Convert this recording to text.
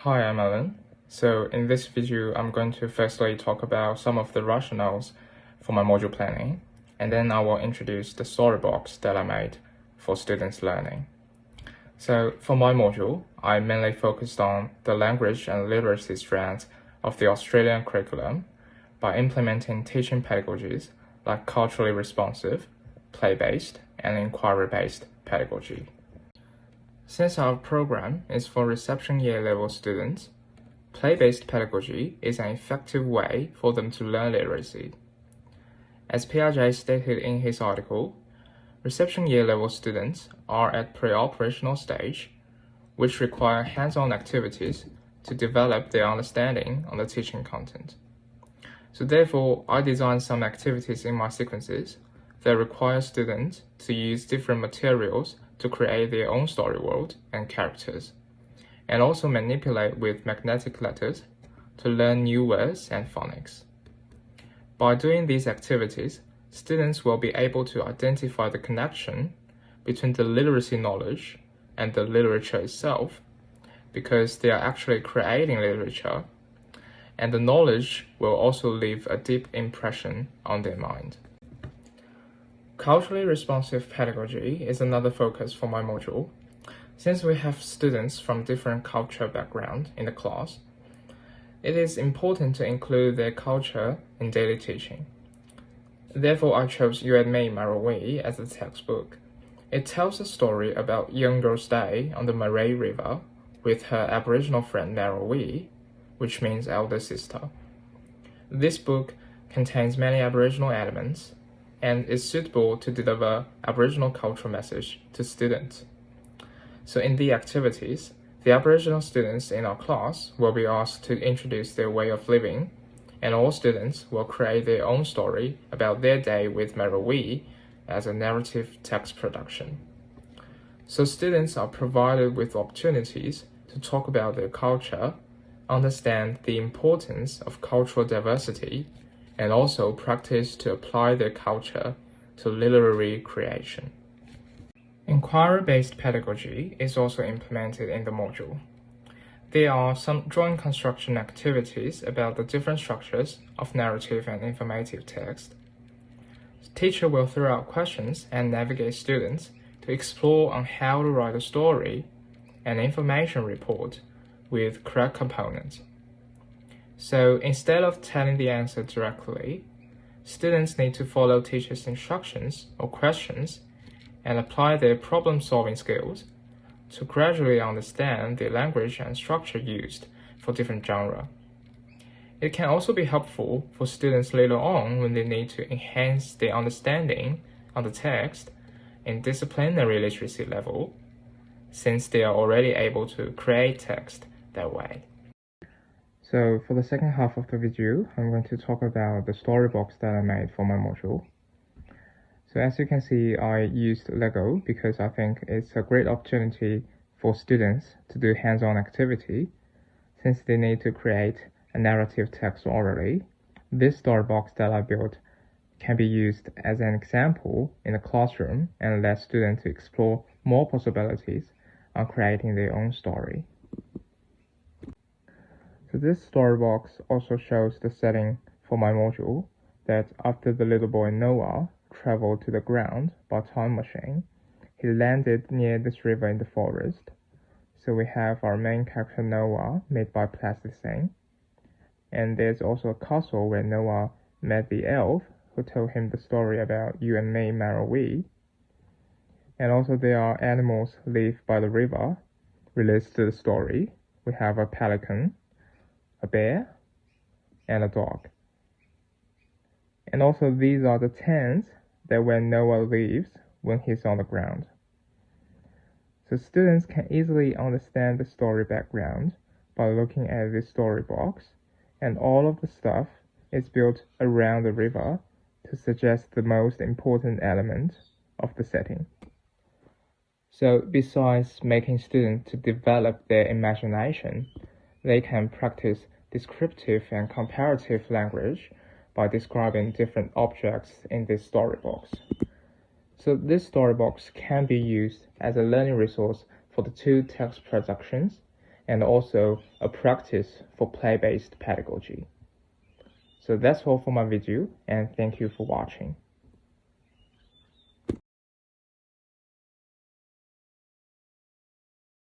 Hi, I'm Alan. So in this video, I'm going to firstly talk about some of the rationales for my module planning, and then I will introduce the storybox that I made for students learning. So for my module, I mainly focused on the language and literacy strands of the Australian curriculum by implementing teaching pedagogies like culturally responsive, play-based, and inquiry-based pedagogy. Since our program is for reception year level students, play-based pedagogy is an effective way for them to learn literacy. As Piaget stated in his article, reception year level students are at pre-operational stage, which require hands-on activities to develop their understanding on the teaching content. So therefore, I designed some activities in my sequences that require students to use different materials to create their own story world and characters, and also manipulate with magnetic letters to learn new words and phonics. By doing these activities, students will be able to identify the connection between the literacy knowledge and the literature itself, because they are actually creating literature, and the knowledge will also leave a deep impression on their mind. Culturally responsive pedagogy is another focus for my module. Since we have students from different cultural backgrounds in the class, it is important to include their culture in daily teaching. Therefore, I chose You and Me, Marawi as a textbook. It tells a story about young girl's day on the Murray River with her Aboriginal friend Marawi, which means elder sister. This book contains many Aboriginal elements and is suitable to deliver Aboriginal cultural message to students. So in the activities, the Aboriginal students in our class will be asked to introduce their way of living, and all students will create their own story about their day with Marawi as a narrative text production. So students are provided with opportunities to talk about their culture, understand the importance of cultural diversity, and also practice to apply their culture to literary creation. Inquiry-based pedagogy is also implemented in the module. There are some drawing construction activities about the different structures of narrative and informative text. The teacher will throw out questions and navigate students to explore on how to write a story and information report with correct components. So instead of telling the answer directly, students need to follow teachers' instructions or questions and apply their problem-solving skills to gradually understand the language and structure used for different genres. It can also be helpful for students later on when they need to enhance their understanding on the text in disciplinary literacy level, since they are already able to create text that way. So for the second half of the video, I'm going to talk about the storybox that I made for my module. So as you can see, I used Lego because I think it's a great opportunity for students to do hands-on activity. Since they need to create a narrative text orally, this storybox that I built can be used as an example in the classroom and let students explore more possibilities on creating their own story. So this storybox also shows the setting for my module, that after the little boy Noah traveled to the ground by time machine, he landed near this river in the forest. So we have our main character Noah made by plasticine, and there's also a castle where Noah met the elf who told him the story about You and Me, Marawi. And also there are animals live by the river related to the story. We have a pelican, a bear, and a dog. And also these are the tents that where Noah lives when he's on the ground. So students can easily understand the story background by looking at this story box, and all of the stuff is built around the river to suggest the most important element of the setting. So besides making students to develop their imagination, they can practice descriptive and comparative language by describing different objects in this storybox. So this storybox can be used as a learning resource for the two text productions and also a practice for play-based pedagogy. So that's all for my video, and thank you for watching.